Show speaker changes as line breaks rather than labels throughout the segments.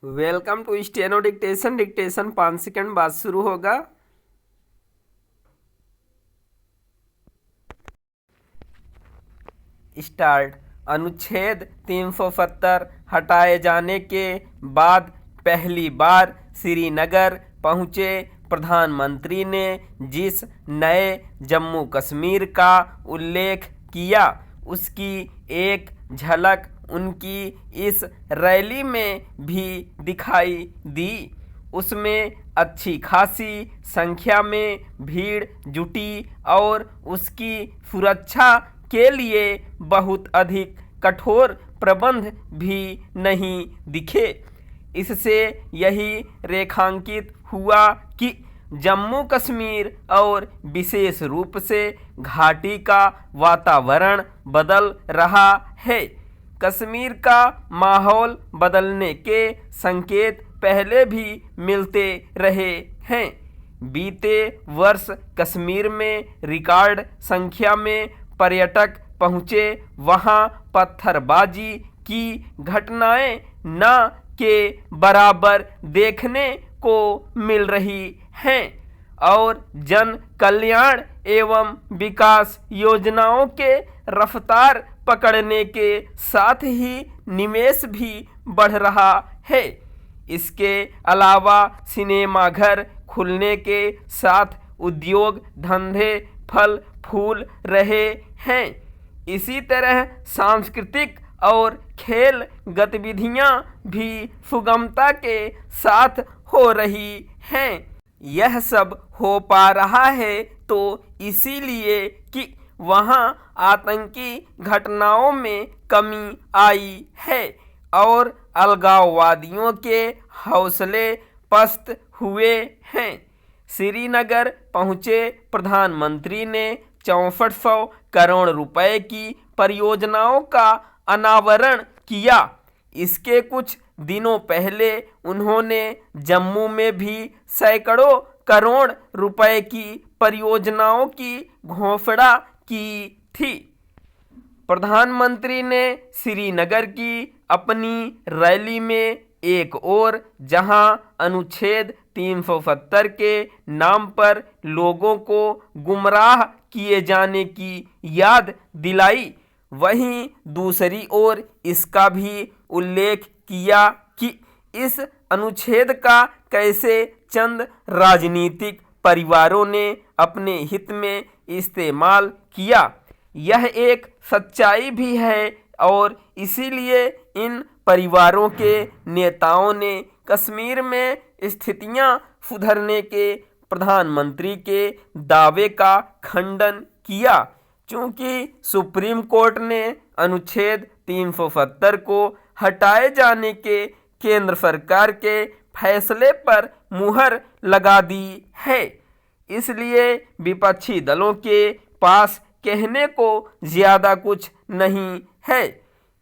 Welcome to steno dictation. Dictation 5 second बाद शुरू होगा। स्टार्ट। अनुच्छेद 370 हटाए जाने के बाद पहली बार श्रीनगर पहुंचे प्रधानमंत्री ने जिस नए जम्मू कश्मीर का उल्लेख किया उसकी एक झलक उनकी इस रैली में भी दिखाई दी। उसमें अच्छी खासी संख्या में भीड़ जुटी और उसकी सुरक्षा के लिए बहुत अधिक कठोर प्रबंध भी नहीं दिखे। इससे यही रेखांकित हुआ कि जम्मू कश्मीर और विशेष रूप से घाटी का वातावरण बदल रहा है। कश्मीर का माहौल बदलने के संकेत पहले भी मिलते रहे हैं। बीते वर्ष कश्मीर में रिकॉर्ड संख्या में पर्यटक पहुंचे। वहां पत्थरबाजी की घटनाएं न के बराबर देखने को मिल रही हैं और जन कल्याण एवं विकास योजनाओं के रफ्तार पकड़ने के साथ ही निवेश भी बढ़ रहा है। इसके अलावा सिनेमाघर खुलने के साथ उद्योग धंधे फल फूल रहे हैं। इसी तरह सांस्कृतिक और खेल गतिविधियां भी सुगमता के साथ हो रही हैं। यह सब हो पा रहा है तो इसीलिए कि वहां आतंकी घटनाओं में कमी आई है और अलगाववादियों के हौसले पस्त हुए हैं। श्रीनगर पहुंचे प्रधानमंत्री ने 6400 करोड़ रुपए की परियोजनाओं का अनावरण किया। इसके कुछ दिनों पहले उन्होंने जम्मू में भी सैकड़ों करोड़ रुपए की परियोजनाओं की घोषणा की थी। प्रधानमंत्री ने श्रीनगर की अपनी रैली में एक और जहां अनुच्छेद 370 के नाम पर लोगों को गुमराह किए जाने की याद दिलाई, वहीं दूसरी ओर इसका भी उल्लेख किया कि इस अनुच्छेद का कैसे चंद राजनीतिक परिवारों ने अपने हित में इस्तेमाल किया। यह एक सच्चाई भी है और इसीलिए इन परिवारों के नेताओं ने कश्मीर में स्थितियां सुधरने के प्रधानमंत्री के दावे का खंडन किया। चूंकि सुप्रीम कोर्ट ने अनुच्छेद 370 को हटाए जाने के केंद्र सरकार के फैसले पर मुहर लगा दी है, इसलिए विपक्षी दलों के पास कहने को ज्यादा कुछ नहीं है।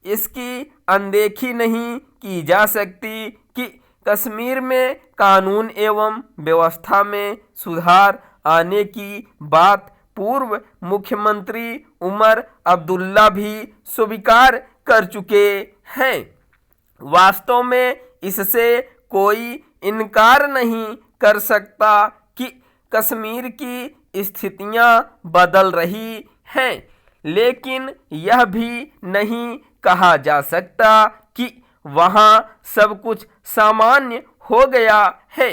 इसकी अनदेखी नहीं की जा सकती कि कश्मीर में कानून एवं व्यवस्था में सुधार आने की बात पूर्व मुख्यमंत्री उमर अब्दुल्ला भी स्वीकार कर चुके हैं। वास्तव में इससे कोई इनकार नहीं कर सकता कि कश्मीर की स्थितियां बदल रही हैं, लेकिन यह भी नहीं कहा जा सकता कि वहां सब कुछ सामान्य हो गया है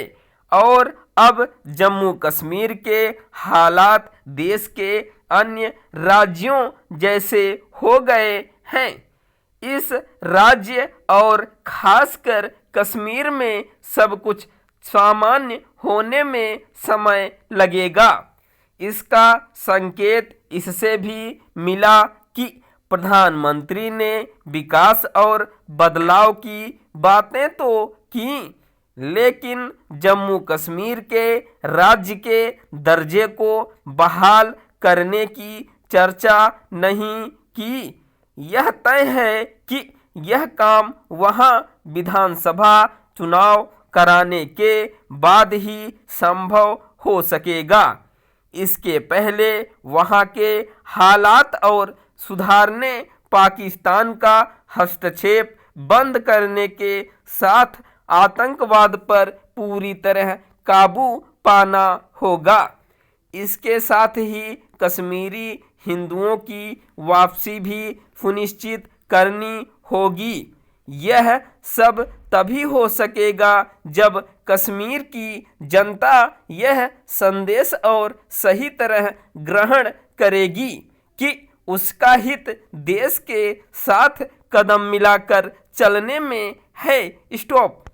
और अब जम्मू कश्मीर के हालात देश के अन्य राज्यों जैसे हो गए हैं। इस राज्य और खासकर कश्मीर में सब कुछ सामान्य होने में समय लगेगा। इसका संकेत इससे भी मिला कि प्रधानमंत्री ने विकास और बदलाव की बातें तो की, लेकिन जम्मू कश्मीर के राज्य के दर्जे को बहाल करने की चर्चा नहीं की। यह तय है कि यह काम वहां विधानसभा चुनाव कराने के बाद ही संभव हो सकेगा। इसके पहले वहां के हालात और सुधारने पाकिस्तान का हस्तक्षेप बंद करने के साथ आतंकवाद पर पूरी तरह काबू पाना होगा। इसके साथ ही कश्मीरी हिंदुओं की वापसी भी सुनिश्चित करनी होगी। यह सब तभी हो सकेगा जब कश्मीर की जनता यह संदेश और सही तरह ग्रहण करेगी कि उसका हित देश के साथ कदम मिलाकर चलने में है। स्टॉप।